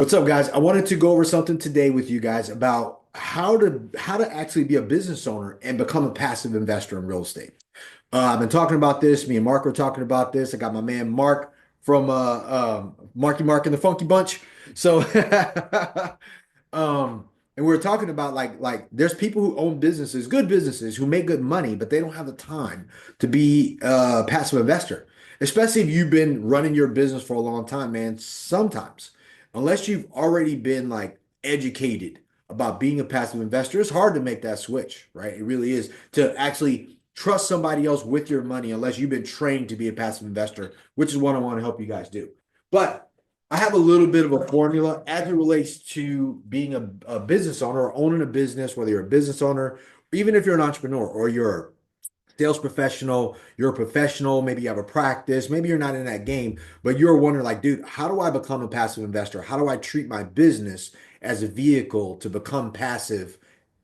What's up, guys? I wanted to go over something today with you guys about how to actually be a business owner and become a passive investor in real estate. I've been talking about this. Me and Mark were talking about this. I got my man Mark from Marky Mark and the Funky Bunch. So, and we are talking about like there's people who own businesses, good businesses, who make good money, but they don't have the time to be a passive investor. Especially if you've been running your business for a long time, man. Sometimes, unless you've already been like educated about being a passive investor, it's hard to make that switch, right? It really is to actually trust somebody else with your money unless you've been trained to be a passive investor, which is what I want to help you guys do. But I have a little bit of a formula as it relates to being a business owner or owning a business, whether you're a business owner, even if you're an entrepreneur or you're sales professional, you're a professional, maybe you have a practice, maybe you're not in that game, but you're wondering like, dude, how do I become a passive investor? How do I treat my business as a vehicle to become passive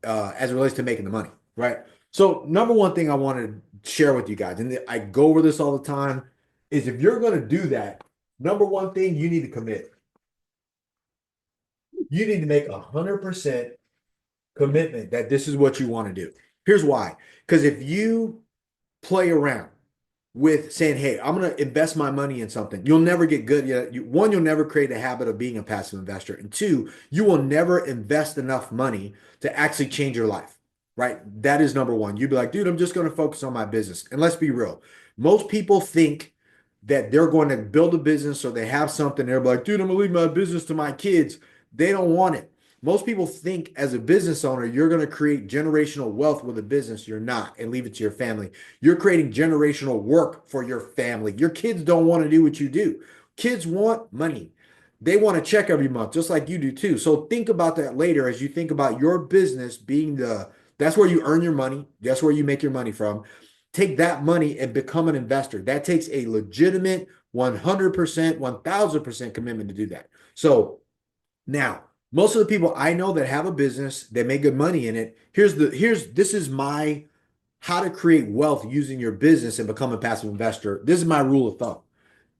as it relates to making the money, right? So number one thing I want to share with you guys, and I go over this all the time, is if you're going to do that, number one thing you need to commit. You need to make 100% commitment that this is what you want to do. Here's why. Because if you play around with saying, hey, I'm going to invest my money in something, you'll never get good. One, you'll never create a habit of being a passive investor. And two, you will never invest enough money to actually change your life, right? That is number one. You'd be like, dude, I'm just going to focus on my business. And let's be real. Most people think that they're going to build a business or they have something. They're like, dude, I'm going to leave my business to my kids. They don't want it. Most people think as a business owner, you're going to create generational wealth with a business. You're not, and leave it to your family. You're creating generational work for your family. Your kids don't want to do what you do. Kids want money. They want a check every month, just like you do too. So think about that later as you think about your business being that's where you earn your money. That's where you make your money from. Take that money and become an investor. That takes a legitimate 100%, 1000% commitment to do that. So now, most of the people I know that have a business, they make good money in it. This is my how to create wealth using your business and become a passive investor. This is my rule of thumb.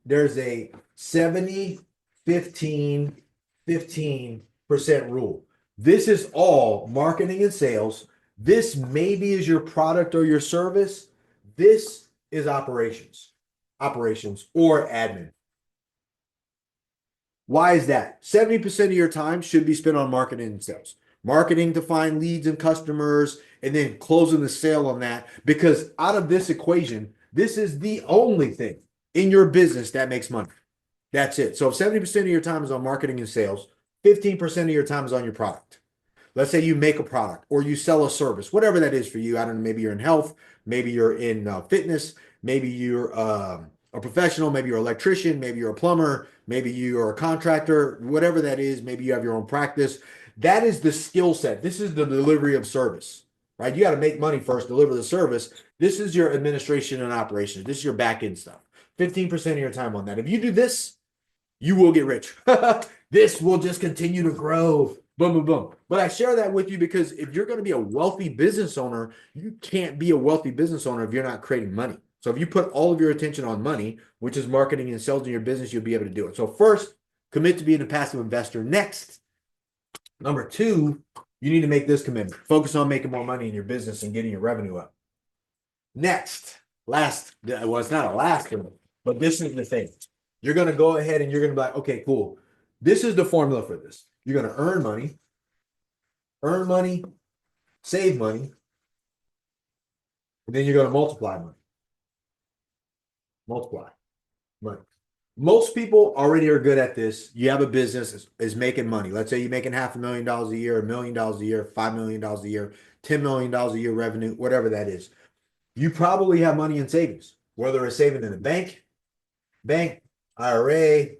There's a 70, 15, 15% rule. This is all marketing and sales. This maybe is your product or your service. This is operations or admin. Why is that? 70% of your time should be spent on marketing and sales. Marketing to find leads and customers, and then closing the sale on that. Because out of this equation, this is the only thing in your business that makes money. That's it. So if 70% of your time is on marketing and sales, 15% of your time is on your product. Let's say you make a product or you sell a service, whatever that is for you. I don't know, maybe you're in health, maybe you're in fitness, maybe you're a professional, maybe you're an electrician, maybe you're a plumber, maybe you're a contractor, whatever that is, maybe you have your own practice. That is the skill set. This is the delivery of service, right? You got to make money first, deliver the service. This is your administration and operations. This is your back end stuff. 15% of your time on that. If you do this, you will get rich. This will just continue to grow. Boom, boom, boom. But I share that with you because if you're going to be a wealthy business owner, you can't be a wealthy business owner if you're not creating money. So if you put all of your attention on money, which is marketing and sales in your business, you'll be able to do it. So first, commit to being a passive investor. Next, number two, you need to make this commitment. Focus on making more money in your business and getting your revenue up. Next, well, it's not a last one, but this is the thing. You're going to go ahead and you're going to be like, okay, cool. This is the formula for this. You're going to earn money, save money, and then you're going to multiply money. Multiply money. Most people already are good at this. You have a business is making money. Let's say you're making $500,000 a year, $1 million a year, $5 million a year, $10 million a year revenue, whatever that is. You probably have money in savings, whether it's saving in a bank, IRA,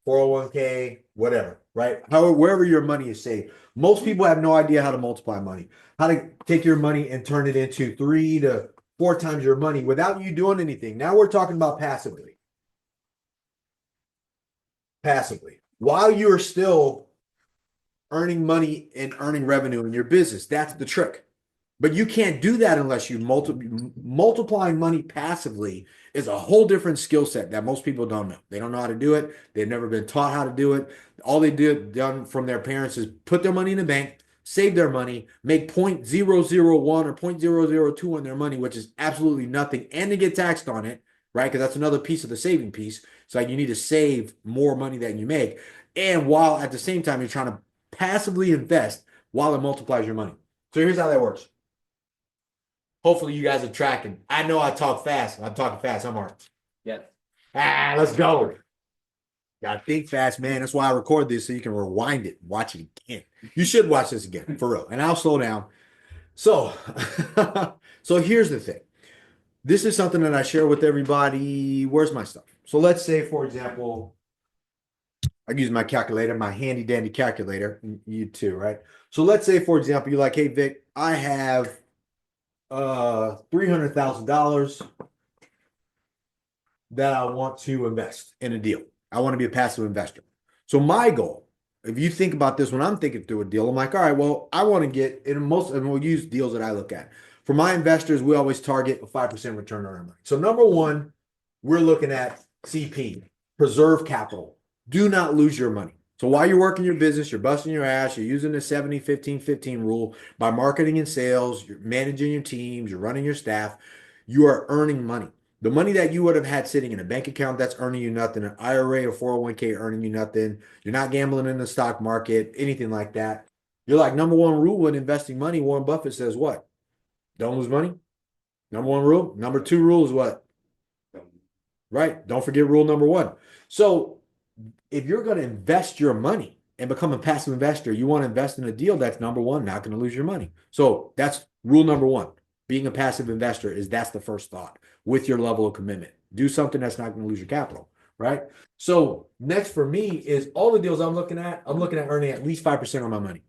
401k, whatever, right? However, wherever your money is saved. Most people have no idea how to multiply money, how to take your money and turn it into 3 to 4 times your money without you doing anything. Now we're talking about passively. Passively. While you're still earning money and earning revenue in your business. That's the trick. But you can't do that unless you multiplying money passively is a whole different skill set that most people don't know. They don't know how to do it. They've never been taught how to do it. All they done from their parents is put their money in the bank, save their money, make 0.001 or 0.002 on their money, which is absolutely nothing, and they get taxed on it, right? Because that's another piece of the saving piece. It's like you need to save more money than you make. And while at the same time, you're trying to passively invest while it multiplies your money. So here's how that works. Hopefully you guys are tracking. I know I talk fast. I'm talking fast. I'm hard. Yeah. Let's go. Gotta think fast, man. That's why I record this so you can rewind it, watch it again. You should watch this again, for real. And I'll slow down. So, so here's the thing. This is something that I share with everybody. Where's my stuff? So let's say, for example, I use my calculator, my handy dandy calculator. You too, right? So let's say, for example, you're like, hey, Vic, I have $300,000 that I want to invest in a deal. I want to be a passive investor. So my goal, if you think about this when I'm thinking through a deal, I'm like, all right, well, I want to get in most, and we'll use deals that I look at. For my investors, we always target a 5% return on our money. So number one, we're looking at CP, preserve capital. Do not lose your money. So while you're working your business, you're busting your ass, you're using the 70-15-15 rule by marketing and sales, you're managing your teams, you're running your staff, you are earning money. The money that you would have had sitting in a bank account that's earning you nothing, an IRA or 401k earning you nothing, you're not gambling in the stock market, anything like that. You're like, number one rule when investing money, Warren Buffett says what? Don't lose money. Number one rule. Number two rule is what? Right. Don't forget rule number one. So if you're going to invest your money and become a passive investor, you want to invest in a deal that's number one, not going to lose your money. So that's rule number one. Being a passive investor that's the first thought with your level of commitment. Do something that's not going to lose your capital, right? So next for me is all the deals I'm looking at earning at least 5% on my money.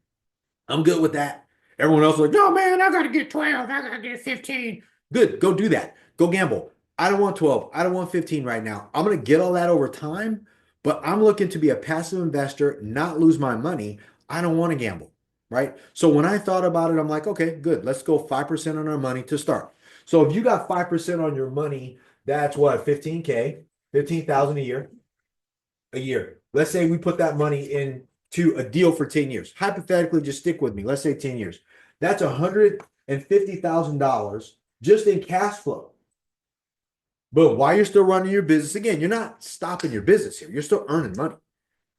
I'm good with that. Everyone else is like, no, man, I got to get 12. I got to get 15. Good. Go do that. Go gamble. I don't want 12. I don't want 15 right now. I'm going to get all that over time, but I'm looking to be a passive investor, not lose my money. I don't want to gamble, right? So when I thought about it, I'm like, okay, good. Let's go 5% on our money to start. So if you got 5% on your money, that's what, 15K, 15,000 a year. A year. Let's say we put that money into a deal for 10 years. Hypothetically, just stick with me. Let's say 10 years. That's $150,000 just in cash flow. But while you're still running your business, again, you're not stopping your business here. You're still earning money,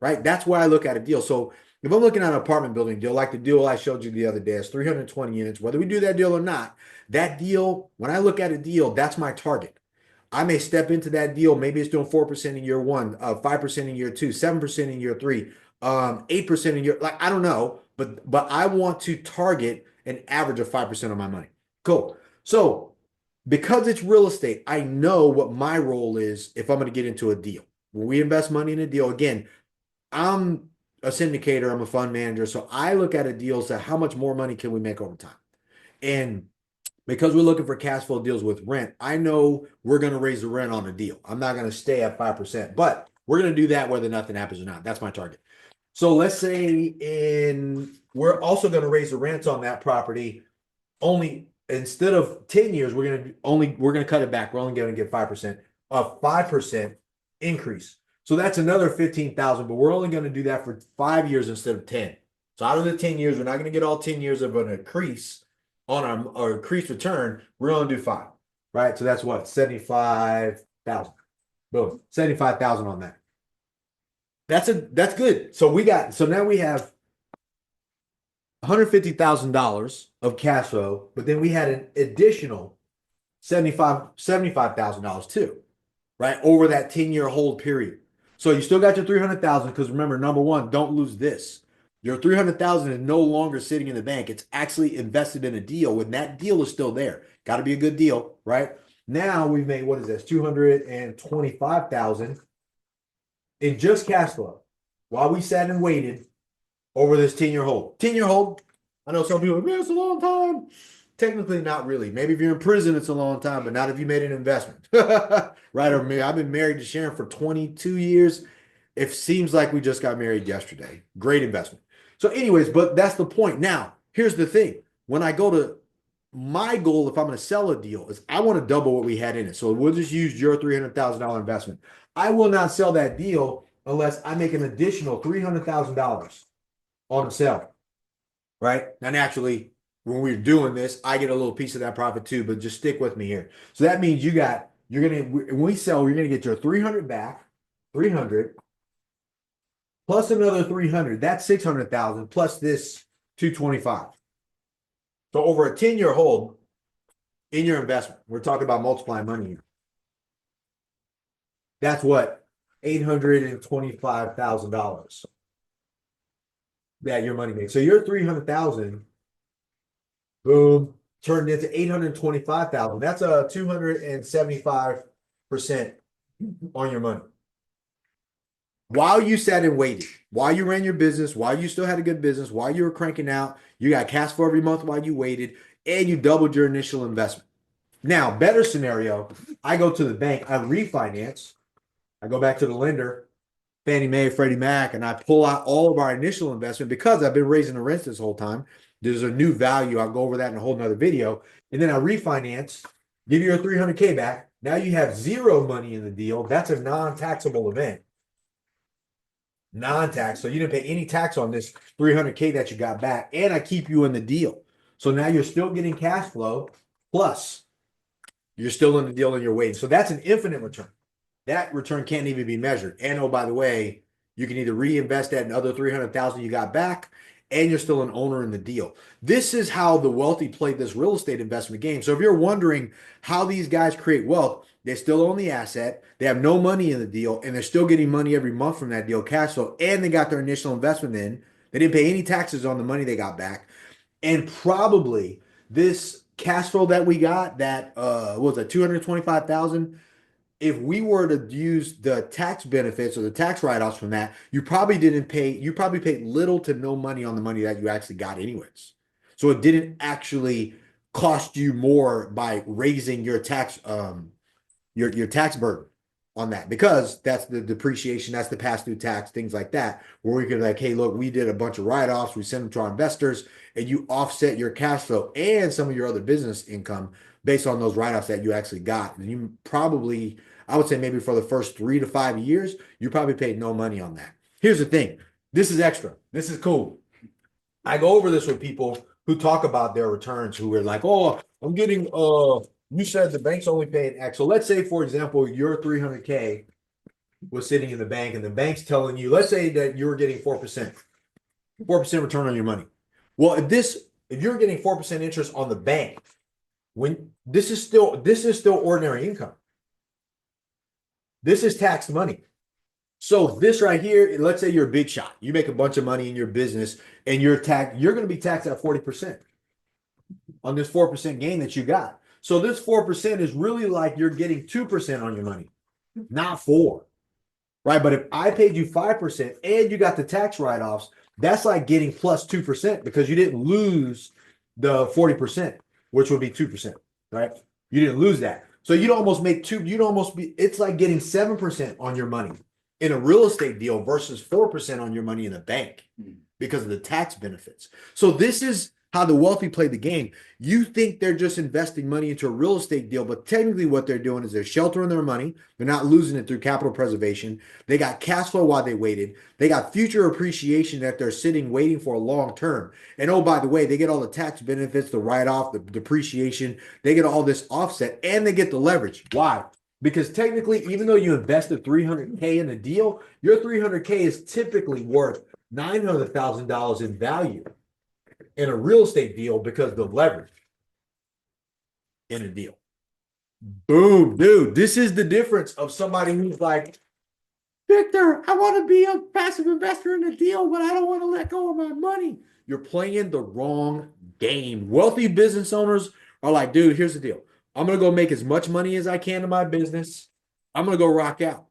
right? That's why I look at a deal. So if I'm looking at an apartment building deal, like the deal I showed you the other day, it's 320 units, whether we do that deal or not, that deal, when I look at a deal, that's my target. I may step into that deal. Maybe it's doing 4% in year one, 5% in year two, 7% in year three, 8% in year, like, I don't know, but I want to target an average of 5% of my money. Cool. So because it's real estate, I know what my role is if I'm going to get into a deal. When we invest money in a deal, again, I'm a syndicator, I'm a fund manager. So I look at a deal, say, how much more money can we make over time? And because we're looking for cash flow deals with rent, I know we're going to raise the rent on a deal. I'm not going to stay at 5%, but we're going to do that whether nothing happens or not. That's my target. So let's say we're also going to raise the rent on that property only instead of 10 years, we're going to cut it back. We're only going to get 5%, a 5% increase. So that's another 15,000, but we're only going to do that for 5 years instead of 10. So out of the 10 years, we're not going to get all 10 years of an increase on our increased return. We're going to do 5, right? So that's what, 75,000. Boom, 75,000 on that. That's good. So now we have $150,000 of cash flow, but then we had an additional $75,000 too, right? Over that 10-year hold period. So you still got your 300,000 because remember, number one, don't lose this. Your 300,000 is no longer sitting in the bank. It's actually invested in a deal when that deal is still there. Got to be a good deal, right? Now we've made, what is this? 225,000 in just cash flow while we sat and waited over this 10-year hold. 10-year hold. I know some people are like, man, it's a long time. Technically, not really. Maybe if you're in prison, it's a long time, but not if you made an investment. Right? Or me, I've been married to Sharon for 22 years. It seems like we just got married yesterday. Great investment. So anyways, but that's the point. Now, here's the thing. When I go to my goal, if I'm going to sell a deal, is I want to double what we had in it. So we'll just use your $300,000 investment. I will not sell that deal unless I make an additional $300,000 on the sale, right? Now, naturally, when we're doing this, I get a little piece of that profit too, but just stick with me here. So that means when we sell, you're going to get your 300 back, 300 plus another 300. That's 600,000 plus this 225. So over a 10-year hold in your investment, we're talking about multiplying money here. That's what? $825,000 that your money makes. So your 300,000, boom, turned into 825,000. That's a 275% on your money. While you sat and waited, while you ran your business, while you still had a good business, while you were cranking out, you got cash flow every month while you waited, and you doubled your initial investment. Now, better scenario, I go to the bank, I refinance, I go back to the lender, Fannie Mae, Freddie Mac, and I pull out all of our initial investment because I've been raising the rents this whole time. There's a new value. I'll go over that in a whole nother video. And then I refinance, give you your 300K back. Now you have zero money in the deal. That's a non-taxable event. Non-tax. So you didn't pay any tax on this 300K that you got back. And I keep you in the deal. So now you're still getting cash flow. Plus, you're still in the deal and you're waiting. So that's an infinite return. That return can't even be measured. And oh, by the way, you can either reinvest that in other 300,000 you got back, and you're still an owner in the deal. This is how the wealthy play this real estate investment game. So if you're wondering how these guys create wealth, they still own the asset, they have no money in the deal, and they're still getting money every month from that deal, cash flow, and they got their initial investment in. They didn't pay any taxes on the money they got back. And probably this cash flow that we got, that what was it, 225,000, if we were to use the tax benefits or the tax write-offs from that, you probably paid little to no money on the money that you actually got anyways. So it didn't actually cost you more by raising your tax tax burden on that, because that's the depreciation, that's the pass-through tax, things like that, where we could like, hey, look, we did a bunch of write-offs, we sent them to our investors, and you offset your cash flow and some of your other business income based on those write-offs that you actually got. And you probably, I would say maybe for the first 3 to 5 years, you probably paid no money on that. Here's the thing. This is extra. This is cool. I go over this with people who talk about their returns, who are like, oh, I'm getting, you said the bank's only paying X. So let's say, for example, your 300K was sitting in the bank and the bank's telling you, let's say that you're getting 4%, 4% return on your money. Well, if you're getting 4% interest on the bank, when this is still ordinary income. This is taxed money. So this right here, let's say you're a big shot. You make a bunch of money in your business and you're going to be taxed at 40% on this 4% gain that you got. So this 4% is really like you're getting 2% on your money, not 4%. Right? But if I paid you 5% and you got the tax write-offs, that's like getting plus 2% because you didn't lose the 40%, which would be 2%, right? You didn't lose that. So you'd almost make it's like getting 7% on your money in a real estate deal versus 4% on your money in a bank because of the tax benefits. So this is how the wealthy play the game. You think they're just investing money into a real estate deal, but technically what they're doing is they're sheltering their money. They're not losing it through capital preservation. They got cash flow while they waited. They got future appreciation that they're sitting waiting for a long term. And oh, by the way, they get all the tax benefits, the write-off, the depreciation. They get all this offset and they get the leverage. Why? Because technically, even though you invested $300K in the deal, your $300K is typically worth $900,000 in value in a real estate deal because the leverage in a deal. Boom, dude. This is the difference of somebody who's like, Victor, I want to be a passive investor in a deal, but I don't want to let go of my money. You're playing the wrong game. Wealthy business owners are like, dude, here's the deal. I'm going to go make as much money as I can in my business. I'm going to go rock out.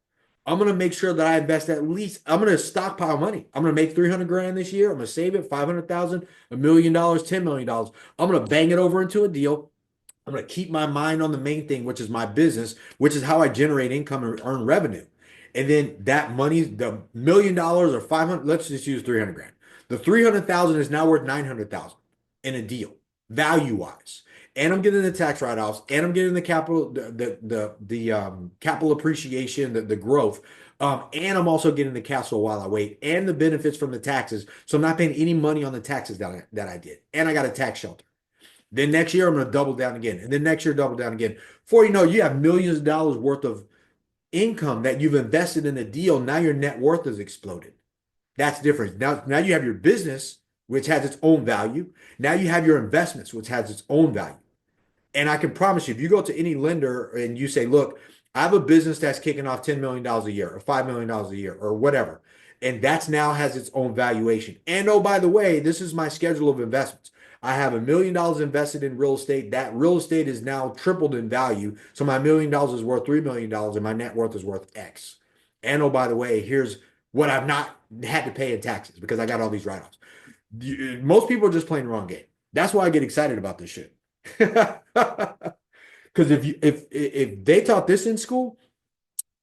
I'm going to make sure that I invest I'm going to stockpile money. I'm going to make 300 grand this year. I'm going to save it, 500,000, $1 million, $10 million. I'm going to bang it over into a deal. I'm going to keep my mind on the main thing, which is my business, which is how I generate income and earn revenue. And then that money, the $1 million or 500, let's just use 300 grand. The 300,000 is now worth 900,000 in a deal, value wise. and I'm getting the tax write-offs, and I'm getting the capital, the capital appreciation, the growth. And I'm also getting the cash flow while I wait and the benefits from the taxes. So I'm not paying any money on the taxes that I did. And I got a tax shelter. Then next year, I'm going to double down again. And then next year, double down again. Before you know, you have millions of dollars worth of income that you've invested in a deal. Now your net worth has exploded. That's different. Now you have your business, which has its own value. Now you have your investments, which has its own value. And I can promise you, if you go to any lender and you say, look, I have a business that's kicking off $10 million a year or $5 million a year or whatever, and that's now has its own valuation. And oh, by the way, this is my schedule of investments. I have $1 million invested in real estate. That real estate is now tripled in value. So my $1 million is worth $3 million and my net worth is worth X. And oh, by the way, here's what I've not had to pay in taxes because I got all these write-offs. Most people are just playing the wrong game. That's why I get excited about this shit. Because if they taught this in school,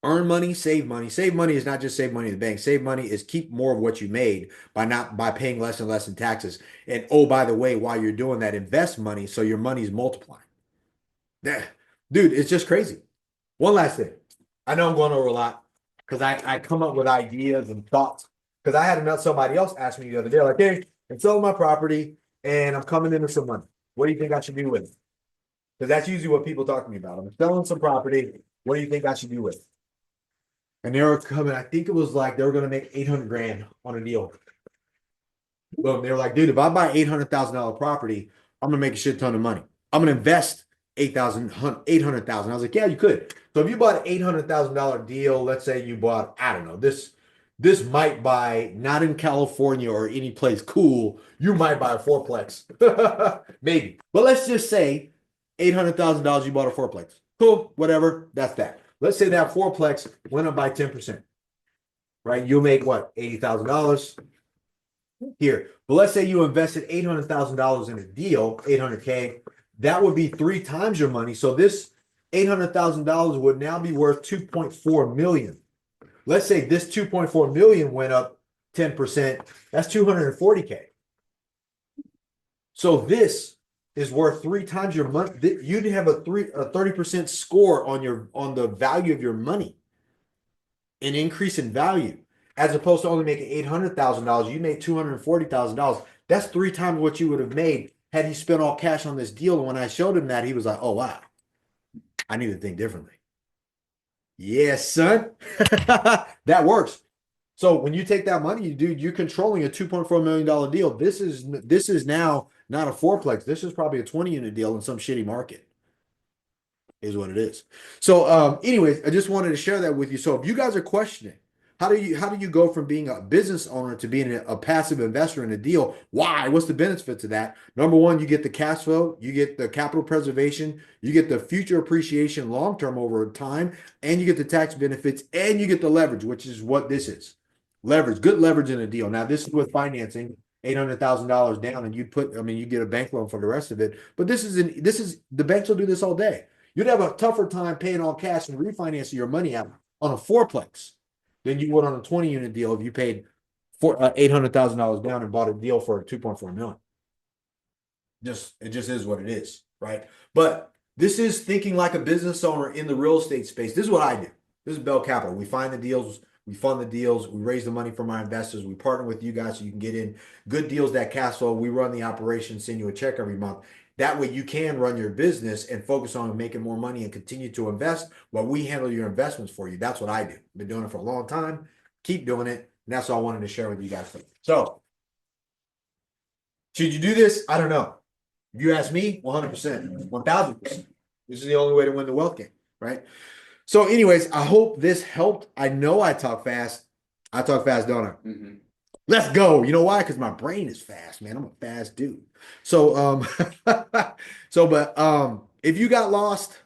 earn money, save money. Save money is not just save money in the bank. Save money is keep more of what you made by paying less and less in taxes. And oh, by the way, while you're doing that, invest money so your money's multiplying. Yeah. Dude, it's just crazy. One last thing. I know I'm going over a lot because I come up with ideas and thoughts. Because I had somebody else ask me the other day, like, hey, I'm selling my property and I'm coming into some money. What do you think I should do with it? Because that's usually what people talk to me about. I'm selling some property. What do you think I should do with it? And they were coming, I think it was like they were going to make 800 grand on a deal. Well, they were like, dude, if I buy $800,000 property, I'm going to make a shit ton of money. I'm going to invest 800,000. I was like, yeah, you could. So if you bought an $800,000 deal, let's say you bought, I don't know, this might buy, not in California or any place cool, you might buy a fourplex. Maybe. But let's just say $800,000 you bought a fourplex. Cool, whatever, that's that. Let's say that fourplex went up by 10%, right? You'll make what, $80,000 here. But let's say you invested $800,000 in a deal, 800K, that would be 3 times your money. So this $800,000 would now be worth 2.4 million. Let's say this 2.4 million went up 10%. That's 240K. So this is worth 3 times your money. You'd have a 30% score on the value of your money, an increase in value, as opposed to only making $800,000. You made $240,000. That's 3 times what you would have made had he spent all cash on this deal. And when I showed him that, he was like, "Oh wow, I need to think differently." Yes, son. That works. So when you take that money, dude, you're controlling a $2.4 million deal. This is now not a fourplex. This is probably a 20-unit deal in some shitty market, is what it is. So anyways, I just wanted to share that with you. So if you guys are questioning, how do you go from being a business owner to being a passive investor in a deal? Why? What's the benefit to that? Number one, you get the cash flow, you get the capital preservation, you get the future appreciation long term over time, and you get the tax benefits, and you get the leverage, which is what this is. Leverage, good leverage in a deal. Now, this is with financing, $800,000 down, and you get a bank loan for the rest of it. But this is the banks will do this all day. You'd have a tougher time paying all cash and refinancing your money out on a fourplex than you would on a 20-unit deal if you paid $800,000 down and bought a deal for 2.4 million. It just is what it is, right? But this is thinking like a business owner in the real estate space. This is what I do. This is Bell Capital. We find the deals, we fund the deals, we raise the money from our investors, we partner with you guys so you can get in good deals that cash flow. We run the operation, send you a check every month. That way you can run your business and focus on making more money and continue to invest while we handle your investments for you. That's what I do. Been doing it for a long time. Keep doing it. And that's all I wanted to share with you guys. So should you do this? I don't know. If you ask me, 100%, 1000%. This is the only way to win the wealth game, right? So anyways, I hope this helped. I know I talk fast. I talk fast, don't I? Mm-hmm. Let's go. You know why? Because my brain is fast, man. I'm a fast dude. So, if you got lost,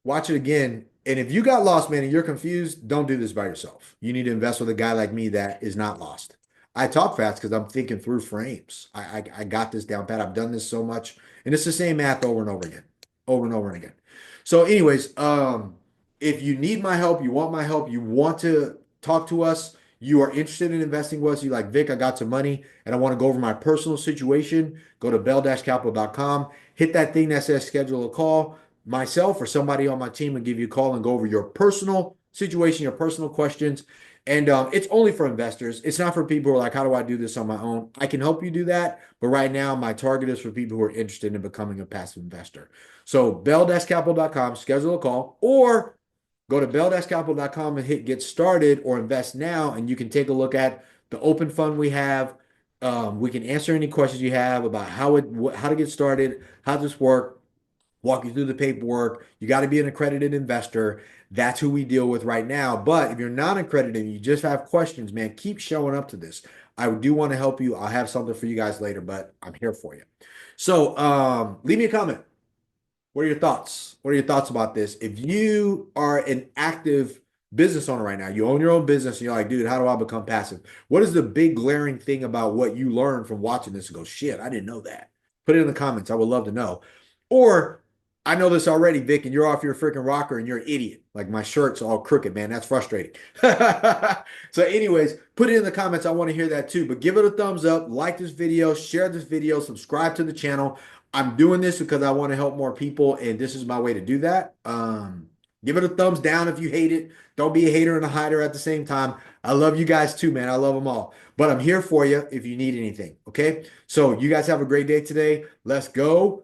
watch it again. And if you got lost, man, and you're confused, don't do this by yourself. You need to invest with a guy like me that is not lost. I talk fast because I'm thinking through frames. I got this down pat. I've done this so much, and it's the same math over and over again, over and over and again. So, anyways, if you need my help, you want my help, you want to talk to us, you are interested in investing with us, you're like, Vic, I got some money and I want to go over my personal situation, go to bell-capital.com, hit that thing that says schedule a call. Myself or somebody on my team will give you a call and go over your personal situation, your personal questions. And it's only for investors. It's not for people who are like, how do I do this on my own? I can help you do that. But right now, my target is for people who are interested in becoming a passive investor. So bell-capital.com, schedule a call, or go to bell-capital.com and hit get started or invest now. And you can take a look at the open fund we have. We can answer any questions you have about how to get started, how this work, walk you through the paperwork. You got to be an accredited investor. That's who we deal with right now. But if you're not accredited and you just have questions, man, keep showing up to this. I do want to help you. I'll have something for you guys later, but I'm here for you. So leave me a comment. What are your thoughts? What are your thoughts about this? If you are an active business owner right now, you own your own business and you're like, dude, how do I become passive? What is the big glaring thing about what you learned from watching this and go, shit, I didn't know that? Put it in the comments. I would love to know. Or I know this already, Vic, and you're off your freaking rocker and you're an idiot. Like my shirt's all crooked, man. That's frustrating. So anyways, put it in the comments. I want to hear that too. But give it a thumbs up, like this video, share this video, subscribe to the channel. I'm doing this because I want to help more people, and this is my way to do that. Give it a thumbs down if you hate it. Don't be a hater and a hider at the same time. I love you guys too, man. I love them all. But I'm here for you if you need anything, okay? So you guys have a great day today. Let's go.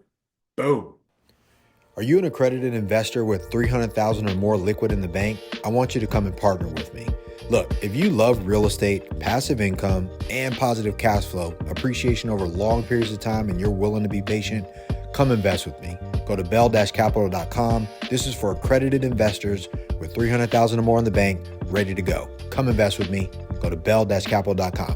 Boom. Are you an accredited investor with $300,000 or more liquid in the bank? I want you to come and partner with me. Look, if you love real estate, passive income, and positive cash flow, appreciation over long periods of time, and you're willing to be patient, come invest with me. Go to bell-capital.com. This is for accredited investors with $300,000 or more in the bank, ready to go. Come invest with me. Go to bell-capital.com.